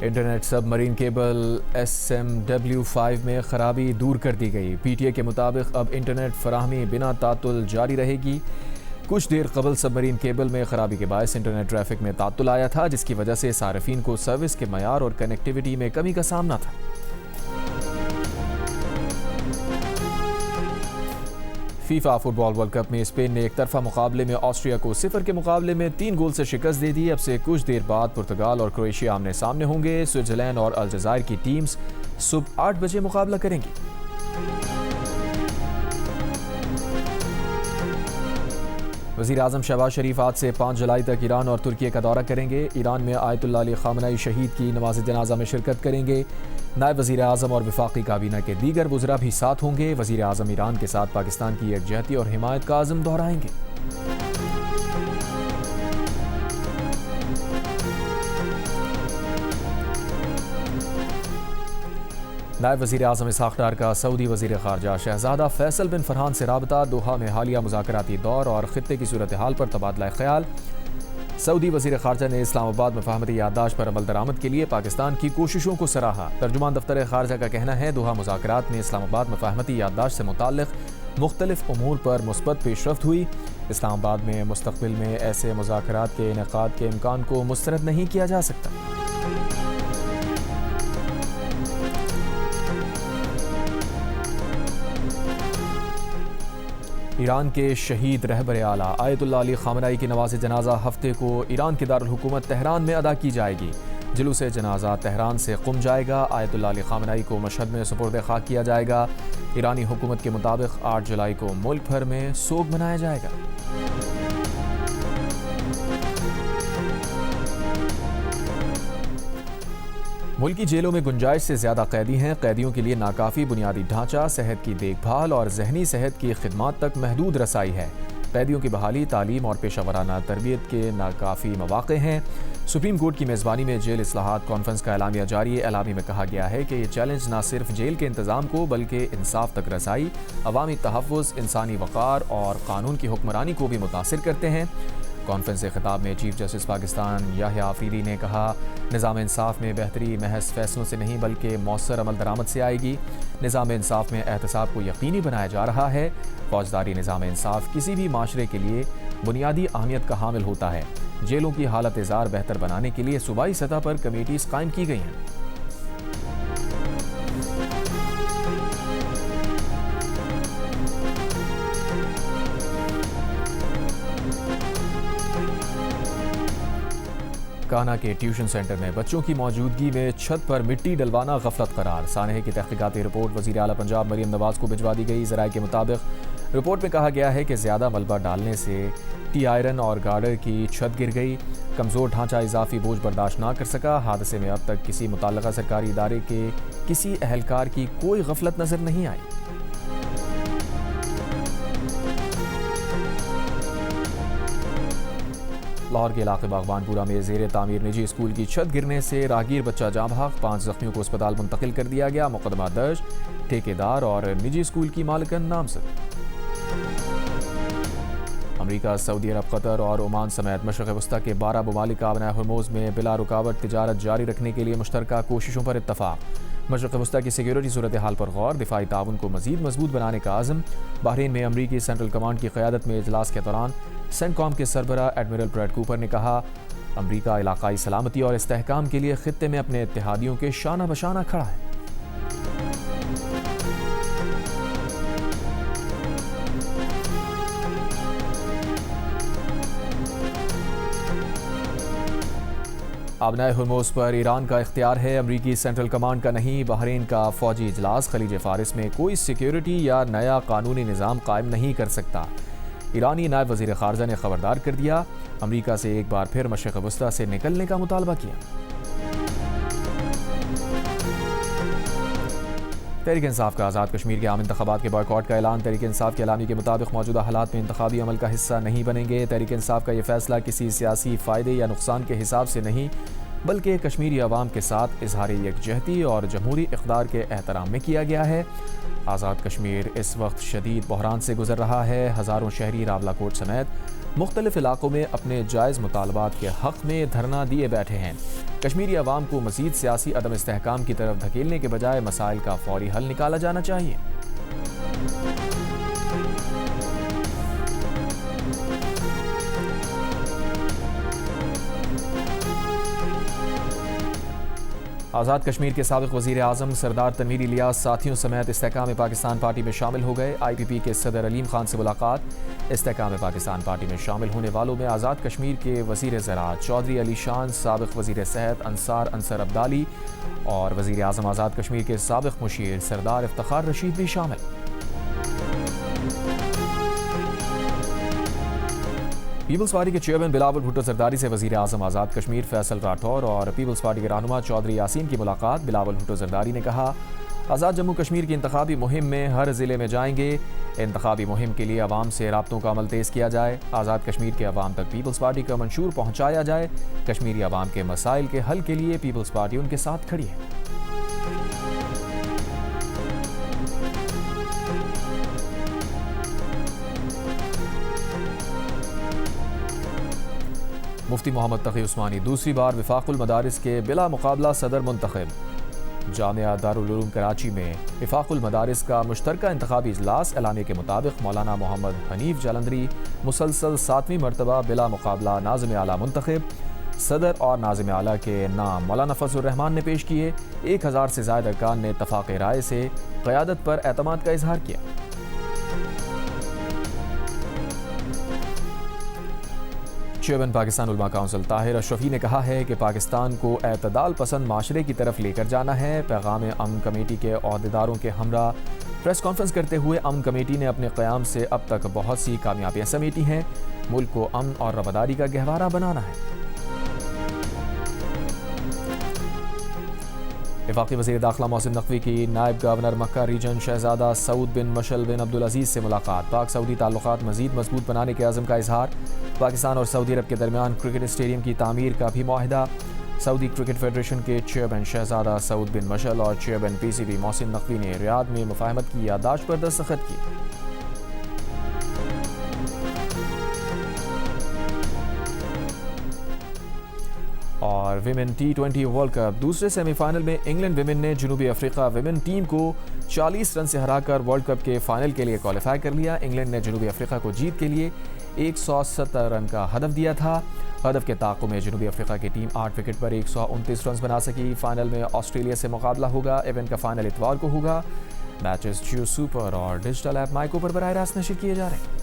Internet submarine cable SMW5 में खराबी दूर कर दी गई। PTA के मुताबिक अब इंटरनेट फराहमी बिना तातुल जारी रहेगी। कुछ देर कबल सबमरीन केबल में खराबी के बायस इंटरनेट ट्रैफिक में तातुल आया था, जिसकी वजह से सार्फिन को सर्विस के मयार और कनेक्टिविटी में कमी का सामना था। फीफा फुटबॉल वर्ल्ड कप में स्पेन ने एक तरफा मुकाबले में ऑस्ट्रिया को 0 के मुकाबले में 3 गोल से शिकस्त दे दी। अब से कुछ देर बाद पुर्तगाल और क्रोएशिया आमने सामने होंगे। स्विट्जरलैंड और अल्जायर की टीम्स सुबह 8 बजे मुकाबला करेंगी। वज़ीर आज़म शहबाज शरीफ आज से 5 जुलाई तक ईरान और तुर्की का दौरा करेंगे। ईरान में आयतुल्लाह अली ख़ामनई शहीद की नमाज जनाजा में शिरकत करेंगे। नायब वज़ीर आज़म और वफाकी काबीना के दीगर वज़रा भी साथ होंगे। वज़ीर आज़म ईरान के साथ पाकिस्तान की यकजहती और हिमायत का आज़म दोहराएंगे। नायब वज़ीर आज़म इसहाक़ डार का सऊदी वज़ीर ख़ारजा शहज़ादा फैसल बिन फरहान से राबता। दोहा में हालिया मुज़ाकराती दौर और ख़ित्ते की सूरत हाल पर तबादला ख्याल। सऊदी वज़ीर ख़ारजा ने इस्लामाबाद मफ़ाहमती याददाश्त पर अमल दरामद के लिए पाकिस्तान की कोशिशों को सराहा। तर्जुमान दफ्तर ख़ारजा का कहना है, दोहा मुज़ाकरात में इस्लामाबाद मफ़ाहमती याददाश्त से मुताल्लिक़ मुख्तलिफ़ उमूर पर मुस्बत पेशरफ्त हुई। इस्लामाबाद में मुस्तक़बिल में ऐसे मुज़ाकरात के इनेक़ाद के इम्कान को मुस्तरद नहीं किया जा सकता। ईरान के शहीद रहबर आला आयतुल्लाह अली ख़ामनई की नमाज जनाजा हफ्ते को ईरान के दारुल हुकूमत तेहरान में अदा की जाएगी। जुलूस जनाजा तेहरान से क़ुम जाएगा। आयतुल्लाह अली ख़ामनई को मशहद में सुपुर्द खाक किया जाएगा। ईरानी हुकूमत के मुताबिक 8 जुलाई को मुल्क भर में सोग मनाया जाएगा। मुल्की जेलों में गुंजाइश से ज़्यादा कैदी हैं। कैदियों के लिए नाकाफ़ी बुनियादी ढांचा, सेहत की देखभाल और जहनी सेहत की खिदमात तक महदूद रसाई है। कैदियों की बहाली, तालीम और पेशा वराना तरबियत के नाकाफ़ी मौक़े हैं। सुप्रीम कोर्ट की मेज़बानी में जेल इस्लाहात कॉन्फ्रेंस का एलामिया जारी है। एलामी में कहा गया है कि ये चैलेंज न सिर्फ जेल के इंतज़ाम को बल्कि इंसाफ तक रसाई, अवामी तहफ़्फ़ुज़, इंसानी वक़ार और कानून की हुक्मरानी को भी मुतासिर करते हैं। कॉन्फ्रेंस से खिताब में चीफ जस्टिस पाकिस्तान याह्या आफरीदी ने कहा, निज़ाम इंसाफ में बेहतरी महज फैसलों से नहीं बल्कि मौसर अमल दरामद से आएगी। निज़ाम इंसाफ में एहतसाब को यकीनी बनाया जा रहा है। फौजदारी निज़ाम इंसाफ किसी भी माशरे के लिए बुनियादी अहमियत का हामिल होता है। जेलों की हालत इज़ार बेहतर बनाने के लिए सूबाई सतह पर कमेटीज़ कायम की गई हैं। कान्हा के ट्यूशन सेंटर में बच्चों की मौजूदगी में छत पर मिट्टी डलवाना गफलत करार। सानहे की तहकीकाती रिपोर्ट वज़ीर आला पंजाब मरीम नवाज को भिजवा दी गई। ज़राए के मुताबिक रिपोर्ट में कहा गया है कि ज़्यादा मलबा डालने से टी आयरन और गार्डर की छत गिर गई। कमज़ोर ढांचा इजाफी बोझ बर्दाश्त ना कर सका। हादसे में अब तक किसी मुतल्लका सरकारी इदारे के किसी अहलकार की कोई गफलत नज़र नहीं आई। लाहौर के इलाके बागबानपुरा में ज़ेरे तामीर निजी स्कूल की छत गिरने से राहगीर बच्चा जाँ भाग। 5 ज़ख्मियों को अस्पताल मुंतकिल कर दिया गया। मुकदमा दर्ज, ठेकेदार और निजी स्कूल की मालिकन नामजद। अमरीका, सऊदी अरब, कतर और ओमान समेत मशरक़ वस्ता के 12 ममालिक आबना हरमोज़ में बिला रुकावट तिजारत जारी रखने के लिए मुश्तरका कोशिशों पर इत्तफ़ाक़। मशरक़ वस्ता की सिक्योरिटी सूरत हाल पर गौर, दिफाई ताउन को मज़ीद मजबूत बनाने का आज़म। बहरीन में अमरीकी सेंट्रल कमांड की क़यादत में इजलास के दौरान सेंटकॉम के सरबराह एडमिरल ब्रैड कूपर ने कहा, अमरीका इलाकाई सलामती और इस्तेहकाम के लिए ख़ित्ते में अपने इत्तेहादियों के शाना बशाना खड़ा है। आबनाए हुर्मुज़ पर ईरान का इख्तियार है, अमरीकी सेंट्रल कमांड का नहीं। बहरीन का फ़ौजी इजलास खलीज फ़ारिस में कोई सिक्योरिटी या नया कानूनी निज़ाम कायम नहीं कर सकता। ईरानी नायब वज़ीर ख़ारजा ने खबरदार कर दिया। अमरीका से एक बार फिर मशरिक़ वस्ता से निकलने का मुतालबा किया। तहरीक इंसाफ का आज़ाद कश्मीर के आम इंतखाबात के बॉयकॉट का ऐलान। तहरीक इंसाफ के एलामी के मुताबिक मौजूदा हालात में इंतखाबी अमल का हिस्सा नहीं बनेंगे। तहरीक इंसाफ का यह फैसला किसी सियासी फ़ायदे या नुकसान के हिसाब से नहीं बल्कि कश्मीरी अवाम के साथ इजहार यकजहती और जमहूरी इक़्तिदार के एहतराम में किया गया है। आज़ाद कश्मीर इस वक्त शदीद बहरान से गुजर रहा है। हज़ारों शहरी रावलाकोट समेत मुख्तलिफ इलाकों में अपने जायज़ मुतालबात के हक़ में धरना दिए बैठे हैं। कश्मीरी अवाम को मज़ीद सियासी अदम इस्तेहकाम की तरफ धकेलने के बजाय मसाइल का फौरी हल निकाला जाना चाहिए। आज़ाद कश्मीर के साबिक़ वज़ीर आज़म सरदार तनवीर इलियास साथियों समेत इस्तेहकाम पाकिस्तान पार्टी में शामिल हो गए। IPP के सदर अलीम खान से मुलाकात। इस्तेहकाम पाकिस्तान पार्टी में शामिल होने वालों में आज़ाद कश्मीर के वज़ीर ज़राअत चौधरी अली शान, साबिक़ वज़ीर सेहत अंसार अब्दाली और वज़ीर आज़म आज़ाद कश्मीर के साबिक़ मुशीर सरदार इफ्तिखार रशीद भी शामिल। पीपल्स पार्टी के चेयरमैन बिलावल भुट्टो जरदारी से वज़ीर आज़म आज़ाद कश्मीर फैसल राठौर और पीपल्स पार्टी के रहनुमा चौधरी यासीन की मुलाकात। बिलावल भुट्टो जरदारी ने कहा, आज़ाद जम्मू कश्मीर की इंतखाबी मुहिम में हर ज़िले में जाएंगे। इंतखाबी मुहिम के लिए अवाम से राब्तों का अमल तेज़ किया जाए। आज़ाद कश्मीर के अवाम तक पीपल्स पार्टी का मंशूर पहुँचाया जाए। कश्मीरी अवाम के मसाइल के हल के लिए पीपल्स पार्टी उनके साथ खड़ी है। मुफ्ती मोहम्मद तकी उस्मानी दूसरी बार विफाकुल मदारिस के बिला मुकाबला सदर मुंतखब। जामिया दारुल उलूम कराची में विफाकुल मदारिस का मुश्तरका इंतखाबी इजलास। एलाने के मुताबिक मौलाना मोहम्मद हनीफ जालंधरी मुसलसल 7वीं मरतबा बिला मुकाबला नाज़िम आला मुंतखब। सदर और नाज़िम आला के नाम मौलाना फजलुर रहमान ने पेश किए। 1000 से ज़ायद अरकान ने इत्तफाक़ राय से क़यादत पर एतमाद का इजहार किया। चेयरमैन पाकिस्तान उलमा काउंसिल ताहिर अशरफी ने कहा है कि पाकिस्तान को एतदाल पसंद माशरे की तरफ लेकर जाना है। पैगाम अमन कमेटी के अहदेदारों के हमरा प्रेस कॉन्फ्रेंस करते हुए अमन कमेटी ने अपने क़याम से अब तक बहुत सी कामयाबियाँ समेटी हैं। मुल्क को अमन और रवादारी का गहवारा बनाना है। वफाकी वज़ीर दाखिला मोहसिन नकवी की नायब गवर्नर मक्का रीजन शहजादा सऊद बिन मशल बिन अब्दुल अजीज़ से मुलाकात। पाक सऊदी ताल्लुकात मज़ीद मजबूत बनाने के अज़म का इजहार। पाकिस्तान और सऊदी अरब के दरमियान क्रिकेट स्टेडियम की तामीर का भी मुआहिदा। सऊदी क्रिकेट फेडरेशन के चेयरमैन शहजादा सऊद बिन मशल और चेयरमैन PCB मोहसिन नकवी ने रियाद में मुफाहमत की याददाश्त पर दस्तखत की। और विमेन T20 वर्ल्ड कप दूसरे सेमीफाइनल में इंग्लैंड विमेन ने जनूबी अफ्रीका विमेन टीम को 40 रन से हराकर वर्ल्ड कप के फाइनल के लिए क्वालिफाई कर लिया। इंग्लैंड ने जनूबी अफ्रीका को जीत के लिए 170 रन का हदफ दिया था। हदफ के ताक़ुब में जनूबी अफ्रीका की टीम 8 विकेट पर 129 रन बना सकी। फाइनल में ऑस्ट्रेलिया से मुकाबला होगा। इवेंट का फाइनल इतवार को होगा। मैचेस जियो सुपर और डिजिटल ऐप माइको पर बराह रास्त नशर किए जा रहे हैं।